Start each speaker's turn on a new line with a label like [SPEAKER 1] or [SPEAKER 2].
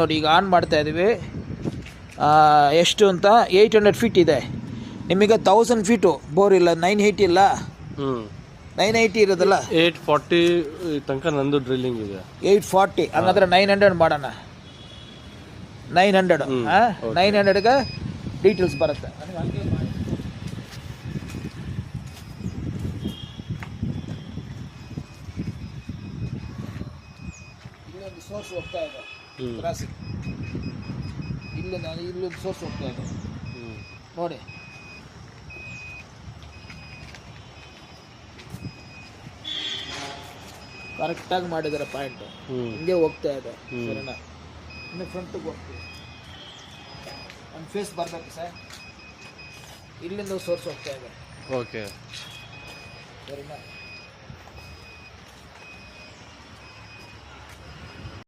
[SPEAKER 1] ನೋಡಿ ಈಗ ಆನ್ ಮಾಡ್ತಾ ಇದ್ದೀವಿ. ಎಷ್ಟು ಅಂತ 800 ಫೀಟ್ ಇದೆ. ನಿಮಗೆ 1000 ಫೀಟು ಬೋರ್ ಇಲ್ಲ, 980 ಇಲ್ಲ, 980 ಇರೋದಲ್ಲ,
[SPEAKER 2] 840 ತನಕ ನಂದು ಡ್ರಿಲ್ಲಿಂಗ್ ಇದೆ.
[SPEAKER 1] 840 ಹಂಗಂದ್ರೆ 900 ಮಾಡೋಣ. 900 900ಗೆ ಡೀಟೇಲ್ಸ್ ಬರುತ್ತೆ. ಇಲ್ಲೊಂದು ಸೋರ್ಸ್ ಹೋಗ್ತಾ ಇದೆ ಕ್ರಾಸಿಂಗ್, ಇಲ್ಲೊಂದು ಸೋರ್ಸ್ ಹೋಗ್ತಾ ಇದೆ ನೋಡಿ. ಕರೆಕ್ಟಾಗಿ ಮಾಡಿದ್ದಾರೆ ಪಾಯಿಂಟ್, ಹಿಂಗೆ ಹೋಗ್ತಾ ಇದೆ. ಸರಿನಾ? ಇನ್ನು ಫ್ರಂಟಿಗೆ ಹೋಗ್ತೀವಿ, ಒಂದು ಫೇಸ್ ಬರಬೇಕು ಸರ್. ಇಲ್ಲಿಂದ ಸೋರ್ಸ್ ಹೋಗ್ತಾ ಇದೆ.
[SPEAKER 2] ಓಕೆ,
[SPEAKER 1] ಸರಿನಾ?